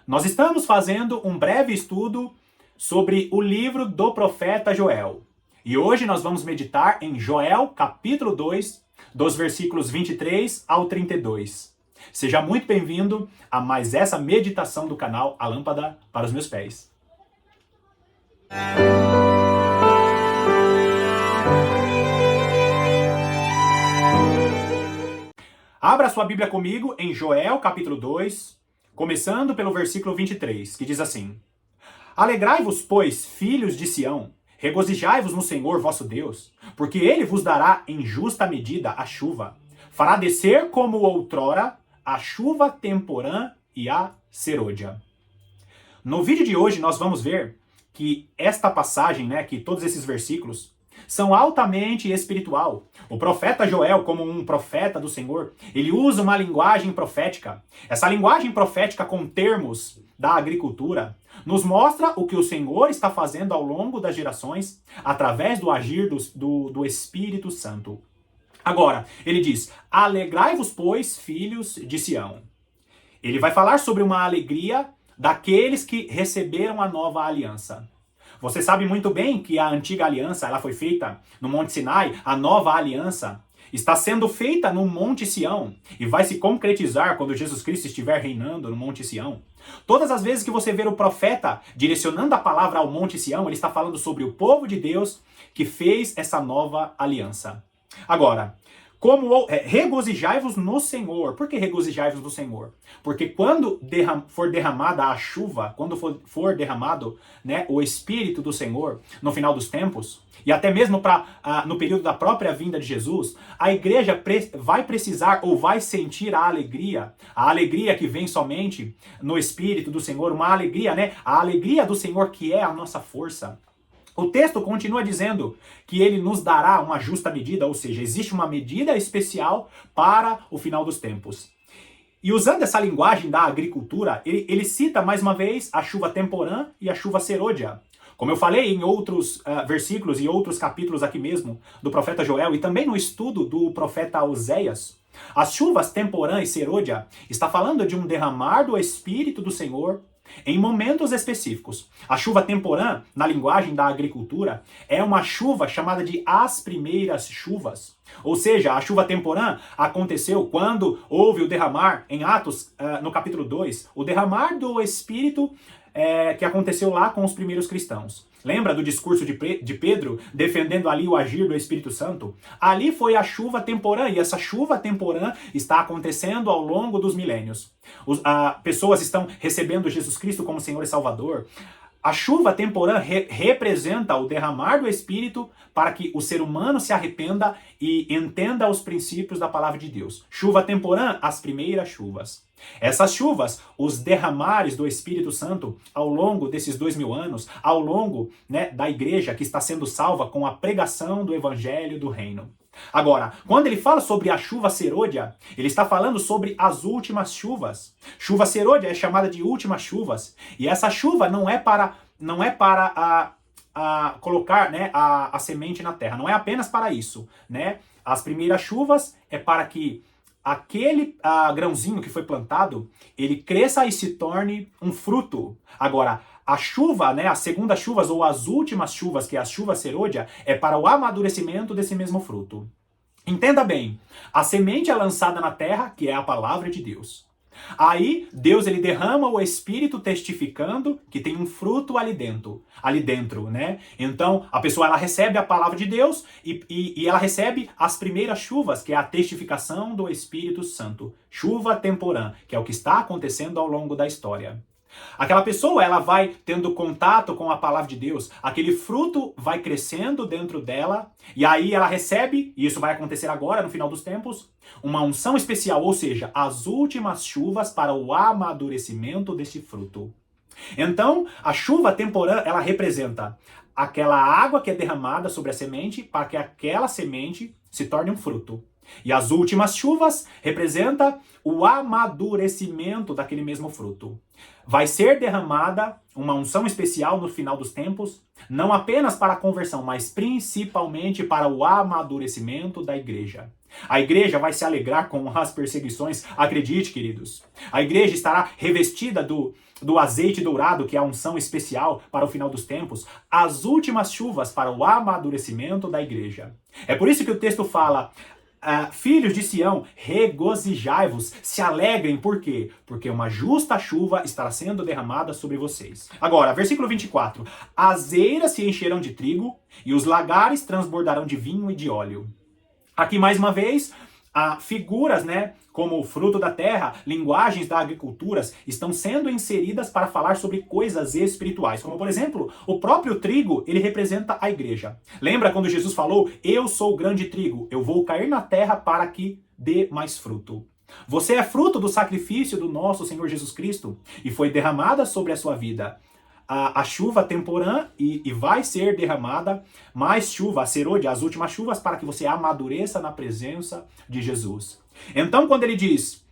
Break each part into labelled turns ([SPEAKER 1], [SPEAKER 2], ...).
[SPEAKER 1] Nós estamos fazendo um breve estudo sobre o livro do profeta Joel. E hoje nós vamos meditar em Joel, capítulo 2, dos versículos 23 ao 32. Seja muito bem-vindo a mais essa meditação do canal A Lâmpada para os Meus Pés. Abra sua Bíblia comigo em Joel, capítulo 2, começando pelo versículo 23, que diz assim: Alegrai-vos, pois, filhos de Sião, regozijai-vos no Senhor vosso Deus, porque ele vos dará em justa medida a chuva, fará descer como outrora a chuva temporã e a serôdia. No vídeo de hoje nós vamos ver que esta passagem, que todos esses versículos, são altamente espiritual. O profeta Joel, como um profeta do Senhor, ele usa uma linguagem profética. Essa linguagem profética com termos da agricultura nos mostra o que o Senhor está fazendo ao longo das gerações através do agir do Espírito Santo. Agora, ele diz, alegrai-vos, pois, filhos de Sião. Ele vai falar sobre uma alegria daqueles que receberam a nova aliança. Você sabe muito bem que a antiga aliança ela foi feita no Monte Sinai, a nova aliança está sendo feita no Monte Sião e vai se concretizar quando Jesus Cristo estiver reinando no Monte Sião. Todas as vezes que você ver o profeta direcionando a palavra ao Monte Sião, ele está falando sobre o povo de Deus que fez essa nova aliança. Agora, regozijai-vos no Senhor. Por que regozijai-vos no Senhor? Porque quando for derramada a chuva, quando for derramado o Espírito do Senhor no final dos tempos, e até mesmo no período da própria vinda de Jesus, a igreja vai precisar ou vai sentir a alegria que vem somente no Espírito do Senhor, uma alegria, a alegria do Senhor que é a nossa força. O texto continua dizendo que ele nos dará uma justa medida, ou seja, existe uma medida especial para o final dos tempos. E usando essa linguagem da agricultura, ele cita mais uma vez a chuva temporã e a chuva serôdia. Como eu falei em outros versículos e outros capítulos aqui mesmo do profeta Joel e também no estudo do profeta Oséias, as chuvas temporã e serôdia está falando de um derramar do Espírito do Senhor em momentos específicos. A chuva temporã, na linguagem da agricultura, é uma chuva chamada de as primeiras chuvas. Ou seja, a chuva temporã aconteceu quando houve o derramar, em Atos, no capítulo 2, o derramar do Espírito que aconteceu lá com os primeiros cristãos. Lembra do discurso de Pedro defendendo ali o agir do Espírito Santo? Ali foi a chuva temporã, e essa chuva temporã está acontecendo ao longo dos milênios. Pessoas estão recebendo Jesus Cristo como Senhor e Salvador. A chuva temporã representa o derramar do Espírito para que o ser humano se arrependa e entenda os princípios da palavra de Deus. Chuva temporã, as primeiras chuvas. Essas chuvas, os derramares do Espírito Santo ao longo desses 2000 anos, ao longo da igreja que está sendo salva com a pregação do Evangelho do Reino. Agora, quando ele fala sobre a chuva serôdia, ele está falando sobre as últimas chuvas. Chuva serôdia é chamada de últimas chuvas. E essa chuva não é para colocar a semente na terra. Não é apenas para isso. As primeiras chuvas é para que aquele grãozinho que foi plantado, ele cresça e se torne um fruto. Agora, a chuva, as segundas chuvas ou as últimas chuvas, que é a chuva serôdia, é para o amadurecimento desse mesmo fruto. Entenda bem, a semente é lançada na terra, que é a palavra de Deus. Aí, Deus ele derrama o Espírito testificando que tem um fruto ali dentro, Então, a pessoa ela recebe a palavra de Deus e ela recebe as primeiras chuvas, que é a testificação do Espírito Santo. Chuva temporã, que é o que está acontecendo ao longo da história. Aquela pessoa, ela vai tendo contato com a palavra de Deus, aquele fruto vai crescendo dentro dela, e aí ela recebe, e isso vai acontecer agora, no final dos tempos, uma unção especial, ou seja, as últimas chuvas para o amadurecimento desse fruto. Então, a chuva temporã, ela representa aquela água que é derramada sobre a semente para que aquela semente se torne um fruto. E as últimas chuvas representa o amadurecimento daquele mesmo fruto. Vai ser derramada uma unção especial no final dos tempos, não apenas para a conversão, mas principalmente para o amadurecimento da igreja. A igreja vai se alegrar com as perseguições. Acredite, queridos. A igreja estará revestida do azeite dourado, que é a unção especial para o final dos tempos, as últimas chuvas para o amadurecimento da igreja. É por isso que o texto fala: filhos de Sião, regozijai-vos, se alegrem, por quê? Porque uma justa chuva estará sendo derramada sobre vocês. Agora, versículo 24: as eiras se encherão de trigo e os lagares transbordarão de vinho e de óleo. Aqui mais uma vez, figuras, né, como o fruto da terra, linguagens da agricultura, estão sendo inseridas para falar sobre coisas espirituais. Como, por exemplo, o próprio trigo, ele representa a igreja. Lembra quando Jesus falou: eu sou o grande trigo, eu vou cair na terra para que dê mais fruto. Você é fruto do sacrifício do nosso Senhor Jesus Cristo e foi derramada sobre a sua vida a chuva temporã e vai ser derramada mais chuva, a serôdia, as últimas chuvas, para que você amadureça na presença de Jesus. Então, quando ele diz: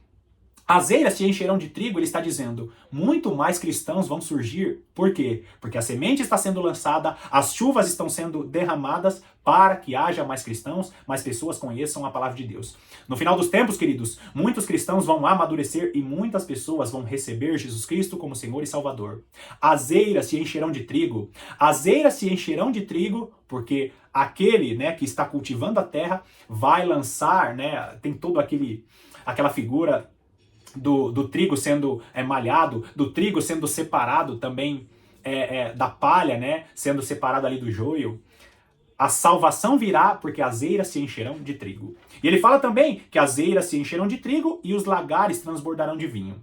[SPEAKER 1] as eiras se encherão de trigo, ele está dizendo: muito mais cristãos vão surgir. Por quê? Porque a semente está sendo lançada, as chuvas estão sendo derramadas para que haja mais cristãos, mais pessoas conheçam a palavra de Deus. No final dos tempos, queridos, muitos cristãos vão amadurecer e muitas pessoas vão receber Jesus Cristo como Senhor e Salvador. As eiras se encherão de trigo. As eiras se encherão de trigo porque aquele, né, que está cultivando a terra vai lançar, né, tem todo aquela figura do trigo sendo malhado, do trigo sendo separado também da palha, né, sendo separado ali do joio. A salvação virá porque as eiras se encherão de trigo. E ele fala também que as eiras se encherão de trigo e os lagares transbordarão de vinho.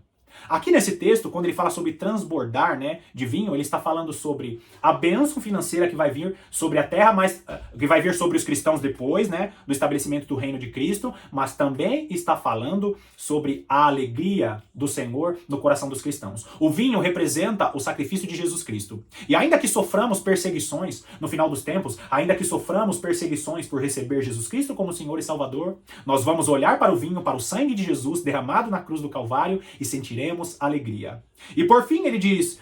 [SPEAKER 1] Aqui nesse texto, quando ele fala sobre transbordar, né, de vinho, ele está falando sobre a bênção financeira que vai vir sobre a terra, mas que vai vir sobre os cristãos depois, né, do estabelecimento do reino de Cristo, mas também está falando sobre a alegria do Senhor no coração dos cristãos. O vinho representa o sacrifício de Jesus Cristo. E ainda que soframos perseguições no final dos tempos, ainda que soframos perseguições por receber Jesus Cristo como Senhor e Salvador, nós vamos olhar para o vinho, para o sangue de Jesus derramado na cruz do Calvário e sentiremos alegria. E por fim ele diz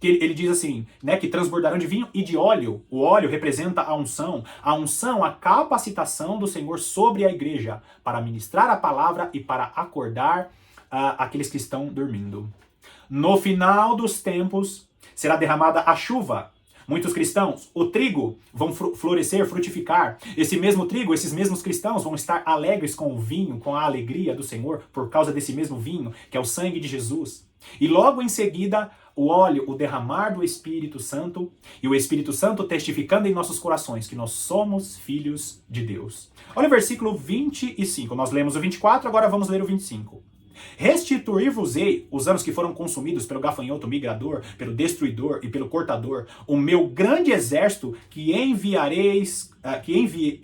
[SPEAKER 1] ele diz assim, né, que transbordarão de vinho e de óleo. O óleo representa a unção, a capacitação do Senhor sobre a igreja para ministrar a palavra e para acordar aqueles que estão dormindo. No final dos tempos será derramada a chuva. Muitos cristãos, o trigo, vão florescer, frutificar. Esse mesmo trigo, esses mesmos cristãos vão estar alegres com o vinho, com a alegria do Senhor, por causa desse mesmo vinho, que é o sangue de Jesus. E logo em seguida, o óleo, o derramar do Espírito Santo, e o Espírito Santo testificando em nossos corações que nós somos filhos de Deus. Olha o versículo 25. Nós lemos o 24, agora vamos ler o 25. Restituir-vos-ei os anos que foram consumidos pelo gafanhoto migrador, pelo destruidor e pelo cortador, o meu grande exército que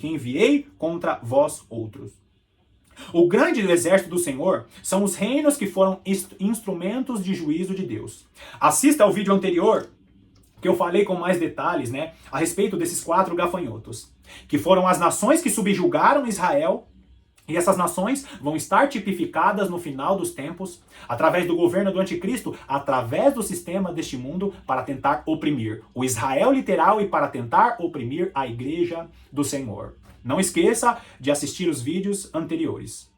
[SPEAKER 1] enviei contra vós outros. O grande exército do Senhor são os reinos que foram instrumentos de juízo de Deus. Assista ao vídeo anterior, que eu falei com mais detalhes, né, a respeito desses 4 gafanhotos, que foram as nações que subjugaram Israel. E essas nações vão estar tipificadas no final dos tempos, através do governo do anticristo, através do sistema deste mundo, para tentar oprimir o Israel literal e para tentar oprimir a igreja do Senhor. Não esqueça de assistir os vídeos anteriores.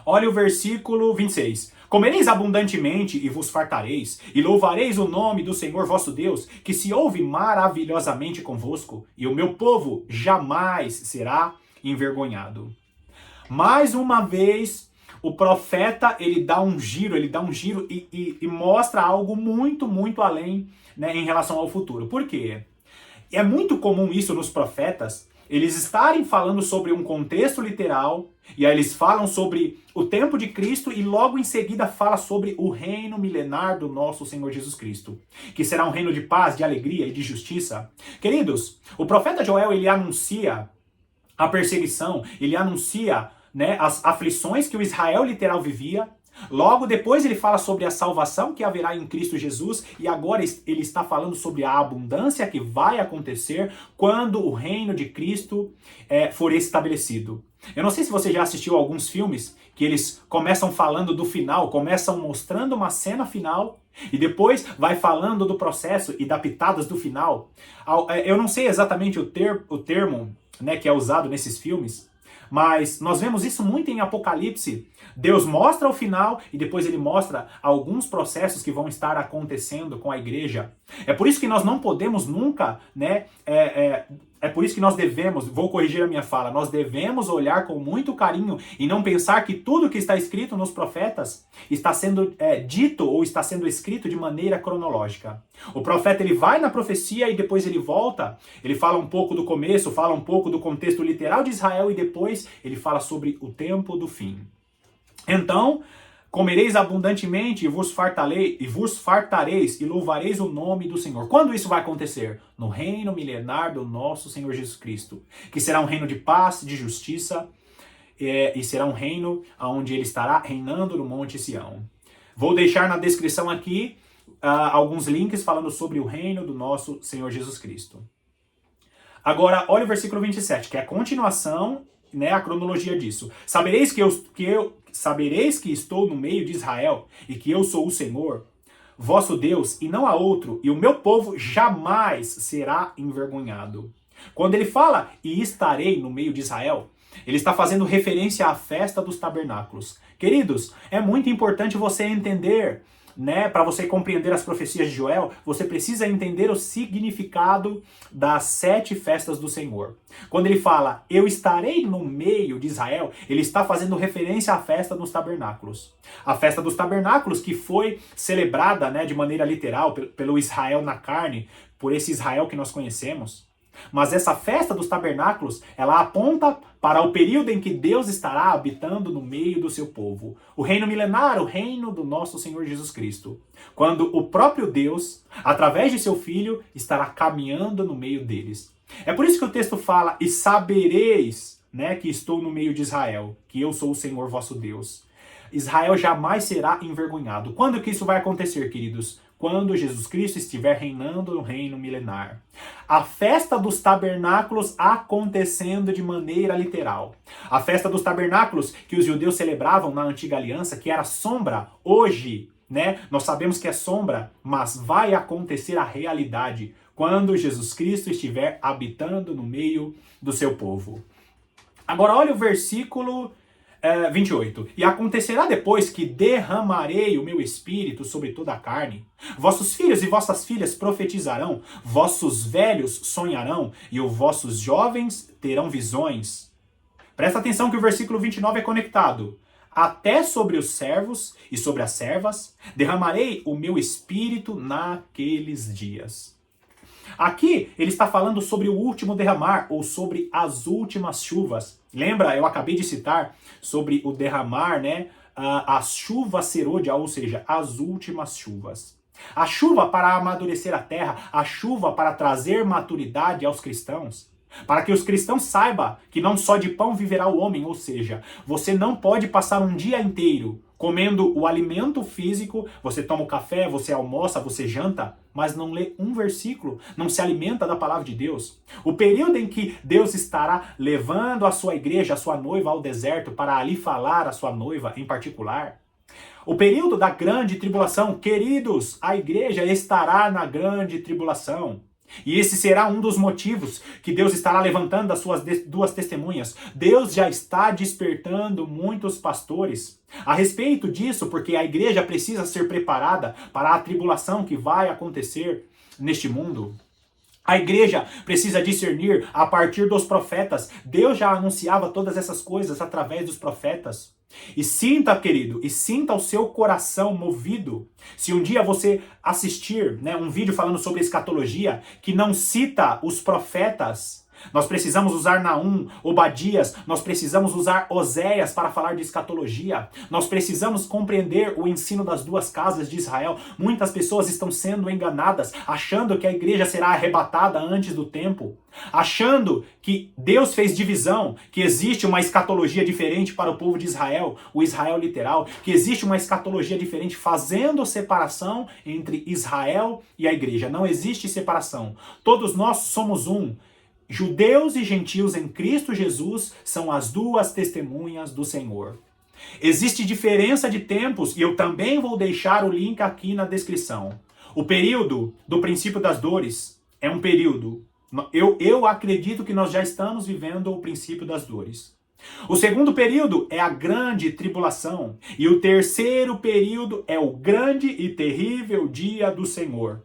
[SPEAKER 1] Olha o versículo 26. Comereis abundantemente e vos fartareis, e louvareis o nome do Senhor vosso Deus, que se ouve maravilhosamente convosco, e o meu povo jamais será envergonhado. Mais uma vez, o profeta, ele dá um giro e mostra algo muito, muito além, né, em relação ao futuro. Por quê? É muito comum isso nos profetas, eles estarem falando sobre um contexto literal, e aí eles falam sobre o tempo de Cristo, e logo em seguida fala sobre o reino milenar do nosso Senhor Jesus Cristo, que será um reino de paz, de alegria e de justiça. Queridos, o profeta Joel, ele anuncia a perseguição, ele anuncia, né, as aflições que o Israel literal vivia. Logo depois ele fala sobre a salvação que haverá em Cristo Jesus, e agora ele está falando sobre a abundância que vai acontecer quando o reino de Cristo for estabelecido. Eu não sei se você já assistiu a alguns filmes que eles começam falando do final, começam mostrando uma cena final e depois vai falando do processo e da pitadas do final. Eu não sei exatamente o termo, né, que é usado nesses filmes, Mas nós vemos isso muito em Apocalipse. Deus mostra o final e depois ele mostra alguns processos que vão estar acontecendo com a igreja. É por isso que nós não podemos nunca, né? É por isso que nós devemos, vou corrigir a minha fala, nós devemos olhar com muito carinho e não pensar que tudo que está escrito nos profetas está sendo dito ou está sendo escrito de maneira cronológica. O profeta ele vai na profecia e depois ele volta, ele fala um pouco do começo, fala um pouco do contexto literal de Israel e depois ele fala sobre o tempo do fim. Então, comereis abundantemente e vos fartareis e louvareis o nome do Senhor. Quando isso vai acontecer? No reino milenar do nosso Senhor Jesus Cristo, que será um reino de paz, de justiça, e será um reino onde ele estará reinando no Monte Sião. Vou deixar na descrição aqui alguns links falando sobre o reino do nosso Senhor Jesus Cristo. Agora, olha o versículo 27, que é a continuação, né, a cronologia disso. Sabereis que estou no meio de Israel e que eu sou o Senhor, vosso Deus, e não há outro, e o meu povo jamais será envergonhado. Quando ele fala, e estarei no meio de Israel, ele está fazendo referência à festa dos tabernáculos. Queridos, é muito importante você entender, né, para você compreender as profecias de Joel, você precisa entender o significado das 7 festas do Senhor. Quando ele fala, eu estarei no meio de Israel, ele está fazendo referência à festa dos tabernáculos. A festa dos tabernáculos que foi celebrada, né, de maneira literal pelo Israel na carne, por esse Israel que nós conhecemos. Mas essa festa dos tabernáculos, ela aponta para o período em que Deus estará habitando no meio do seu povo. O reino milenar, o reino do nosso Senhor Jesus Cristo. Quando o próprio Deus, através de seu Filho, estará caminhando no meio deles. É por isso que o texto fala, e sabereis, né, que estou no meio de Israel, que eu sou o Senhor vosso Deus. Israel jamais será envergonhado. Quando que isso vai acontecer, queridos? Quando Jesus Cristo estiver reinando no reino milenar. A festa dos tabernáculos acontecendo de maneira literal. A festa dos tabernáculos que os judeus celebravam na antiga aliança, que era sombra, hoje, né? Nós sabemos que é sombra, mas vai acontecer a realidade quando Jesus Cristo estiver habitando no meio do seu povo. Agora olha o versículo 28. E acontecerá depois que derramarei o meu espírito sobre toda a carne. Vossos filhos e vossas filhas profetizarão, vossos velhos sonharão e os vossos jovens terão visões. Presta atenção que o versículo 29 é conectado. Até sobre os servos e sobre as servas derramarei o meu espírito naqueles dias. Aqui ele está falando sobre o último derramar, ou sobre as últimas chuvas. Lembra, eu acabei de citar sobre o derramar, né? As chuvas serôdia, ou seja, as últimas chuvas. A chuva para amadurecer a terra, a chuva para trazer maturidade aos cristãos. Para que os cristãos saibam que não só de pão viverá o homem, ou seja, você não pode passar um dia inteiro comendo o alimento físico, você toma o café, você almoça, você janta, mas não lê um versículo, não se alimenta da palavra de Deus. O período em que Deus estará levando a sua igreja, a sua noiva ao deserto, para ali falar a sua noiva em particular. O período da grande tribulação, queridos, a igreja estará na grande tribulação. E esse será um dos motivos que Deus estará levantando as suas 2 testemunhas. Deus já está despertando muitos pastores a respeito disso, porque a igreja precisa ser preparada para a tribulação que vai acontecer neste mundo. A igreja precisa discernir a partir dos profetas. Deus já anunciava todas essas coisas através dos profetas. E sinta, querido, e sinta o seu coração movido. Se um dia você assistir, né, um vídeo falando sobre escatologia, que não cita os profetas, nós precisamos usar Naum, Obadias, nós precisamos usar Oséias para falar de escatologia. Nós precisamos compreender o ensino das 2 casas de Israel. Muitas pessoas estão sendo enganadas, achando que a igreja será arrebatada antes do tempo, achando que Deus fez divisão, que existe uma escatologia diferente para o povo de Israel, o Israel literal, que existe uma escatologia diferente fazendo separação entre Israel e a igreja. Não existe separação. Todos nós somos um. Judeus e gentios em Cristo Jesus são as 2 testemunhas do Senhor. Existe diferença de tempos e eu também vou deixar o link aqui na descrição. O período do princípio das dores é um período. Eu acredito que nós já estamos vivendo o princípio das dores. O segundo período é a grande tribulação. E o terceiro período é o grande e terrível dia do Senhor,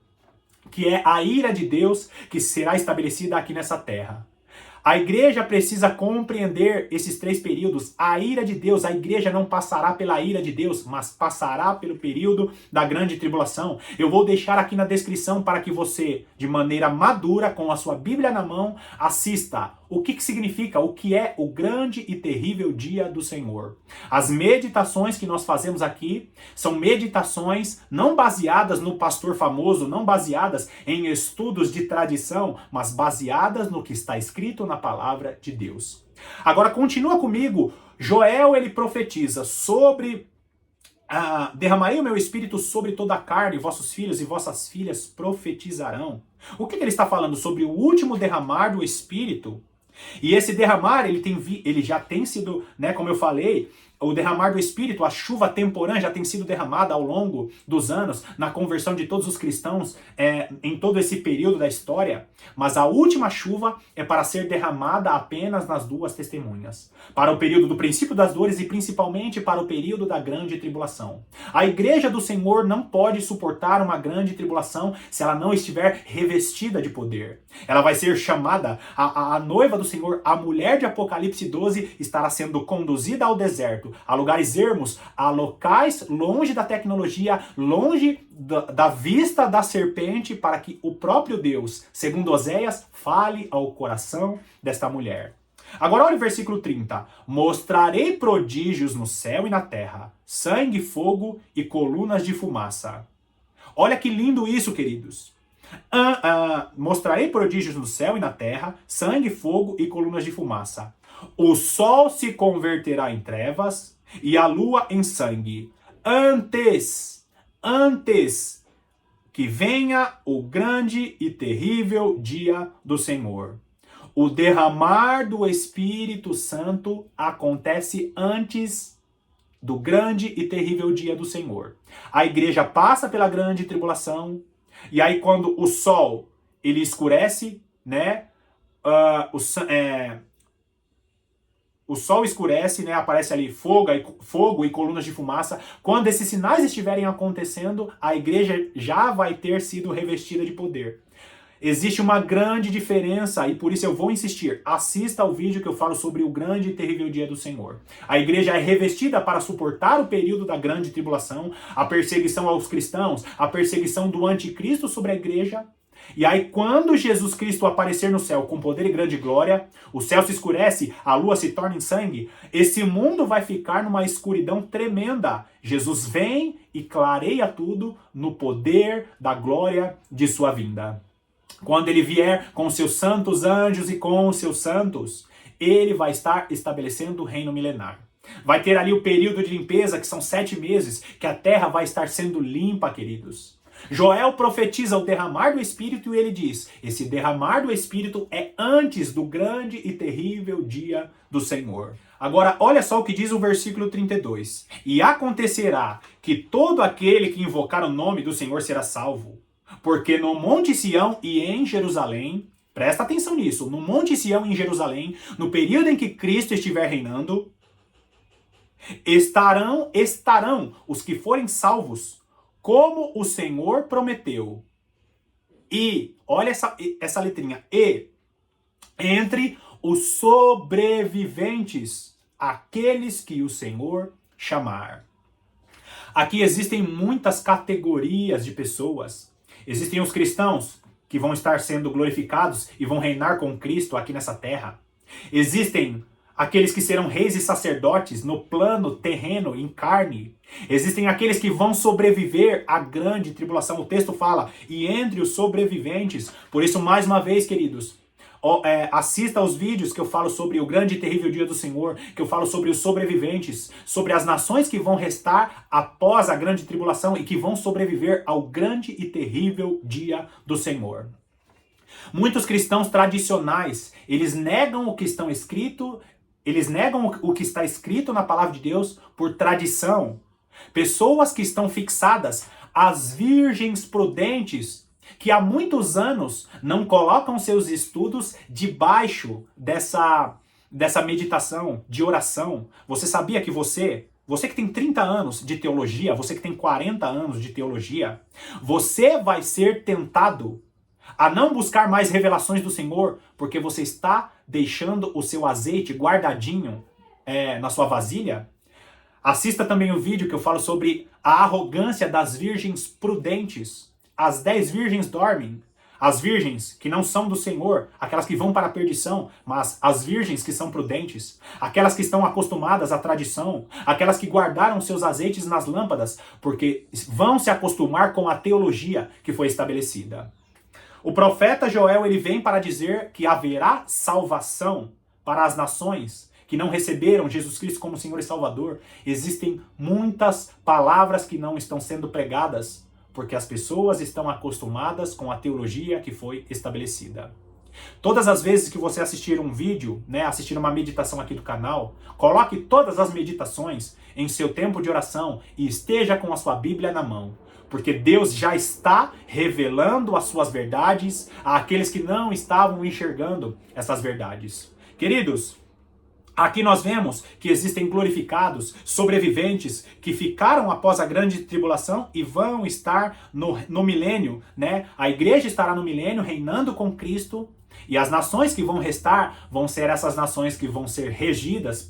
[SPEAKER 1] que é a ira de Deus que será estabelecida aqui nessa terra. A igreja precisa compreender esses três períodos. A ira de Deus, a igreja não passará pela ira de Deus, mas passará pelo período da grande tribulação. Eu vou deixar aqui na descrição para que você, de maneira madura, com a sua Bíblia na mão, assista o que significa, o que é o grande e terrível dia do Senhor. As meditações que nós fazemos aqui são meditações não baseadas no pastor famoso, não baseadas em estudos de tradição, mas baseadas no que está escrito na palavra de Deus. Agora continua comigo. Joel, ele profetiza sobre derramarei o meu espírito sobre toda a carne, vossos filhos e vossas filhas profetizarão. O que ele está falando? Sobre o último derramar do espírito. E esse derramar, ele já tem sido, né, como eu falei, o derramar do Espírito, a chuva temporã já tem sido derramada ao longo dos anos, na conversão de todos os cristãos, em todo esse período da história. Mas a última chuva é para ser derramada apenas nas duas testemunhas. Para o período do princípio das dores e principalmente para o período da grande tribulação. A igreja do Senhor não pode suportar uma grande tribulação se ela não estiver revestida de poder. Ela vai ser chamada, a noiva do Senhor, a mulher de Apocalipse 12, estará sendo conduzida ao deserto, a lugares ermos, a locais longe da tecnologia, longe da vista da serpente, para que o próprio Deus, segundo Oséias, fale ao coração desta mulher. Agora olha o versículo 30. Mostrarei prodígios no céu e na terra, sangue, fogo e colunas de fumaça. Olha que lindo isso, queridos. Mostrarei prodígios no céu e na terra, sangue, fogo e colunas de fumaça. O sol se converterá em trevas e a lua em sangue, antes que venha o grande e terrível dia do Senhor. O derramar do Espírito Santo acontece antes do grande e terrível dia do Senhor. A igreja passa pela grande tribulação, e aí quando o sol ele escurece, né? O sol escurece, né? Aparece ali fogo e colunas de fumaça. Quando esses sinais estiverem acontecendo, a igreja já vai ter sido revestida de poder. Existe uma grande diferença e por isso eu vou insistir. Assista ao vídeo que eu falo sobre o grande e terrível dia do Senhor. A igreja é revestida para suportar o período da grande tribulação, a perseguição aos cristãos, a perseguição do anticristo sobre a igreja. E aí quando Jesus Cristo aparecer no céu com poder e grande glória, o céu se escurece, a lua se torna em sangue, esse mundo vai ficar numa escuridão tremenda. Jesus vem e clareia tudo no poder da glória de sua vinda. Quando ele vier com seus santos anjos e com os seus santos, ele vai estar estabelecendo o reino milenar. Vai ter ali o período de limpeza, que são 7 meses, que a terra vai estar sendo limpa, queridos. Joel profetiza o derramar do Espírito e ele diz, esse derramar do Espírito é antes do grande e terrível dia do Senhor. Agora, olha só o que diz o versículo 32. E acontecerá que todo aquele que invocar o nome do Senhor será salvo. Porque no Monte Sião e em Jerusalém, presta atenção nisso, no Monte Sião e em Jerusalém, no período em que Cristo estiver reinando, estarão os que forem salvos, como o Senhor prometeu. E, olha essa letrinha, e, entre os sobreviventes, aqueles que o Senhor chamar. Aqui existem muitas categorias de pessoas. Existem os cristãos que vão estar sendo glorificados e vão reinar com Cristo aqui nessa terra. Existem aqueles que serão reis e sacerdotes no plano terreno, em carne. Existem aqueles que vão sobreviver à grande tribulação. O texto fala, e entre os sobreviventes. Por isso, mais uma vez, queridos, assista aos vídeos que eu falo sobre o grande e terrível dia do Senhor, que eu falo sobre os sobreviventes, sobre as nações que vão restar após a grande tribulação e que vão sobreviver ao grande e terrível dia do Senhor. Muitos cristãos tradicionais, eles negam o que está escrito na palavra de Deus por tradição. Pessoas que estão fixadas às virgens prudentes, que há muitos anos não colocam seus estudos debaixo dessa meditação, de oração, você sabia que você que tem 30 anos de teologia, você que tem 40 anos de teologia, você vai ser tentado a não buscar mais revelações do Senhor, porque você está deixando o seu azeite guardadinho na sua vasilha? Assista também o vídeo que eu falo sobre a arrogância das virgens prudentes. As 10 virgens dormem. As virgens que não são do Senhor, aquelas que vão para a perdição, mas as virgens que são prudentes, aquelas que estão acostumadas à tradição, aquelas que guardaram seus azeites nas lâmpadas, porque vão se acostumar com a teologia que foi estabelecida. O profeta Joel, ele vem para dizer que haverá salvação para as nações que não receberam Jesus Cristo como Senhor e Salvador. Existem muitas palavras que não estão sendo pregadas, porque as pessoas estão acostumadas com a teologia que foi estabelecida. Todas as vezes que você assistir um vídeo, assistir uma meditação aqui do canal, coloque todas as meditações em seu tempo de oração e esteja com a sua Bíblia na mão. Porque Deus já está revelando as suas verdades àqueles que não estavam enxergando essas verdades. Queridos, aqui nós vemos que existem glorificados, sobreviventes, que ficaram após a grande tribulação e vão estar no milênio, A igreja estará no milênio, reinando com Cristo, e as nações que vão restar vão ser essas nações que vão ser regidas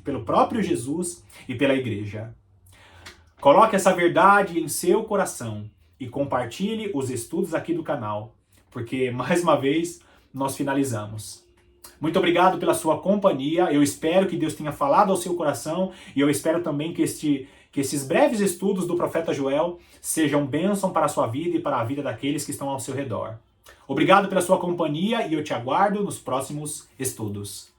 [SPEAKER 1] pelo próprio Jesus e pela igreja. Coloque essa verdade em seu coração e compartilhe os estudos aqui do canal, porque, mais uma vez, nós finalizamos. Muito obrigado pela sua companhia, eu espero que Deus tenha falado ao seu coração e eu espero também que esses breves estudos do profeta Joel sejam bênção para a sua vida e para a vida daqueles que estão ao seu redor. Obrigado pela sua companhia e eu te aguardo nos próximos estudos.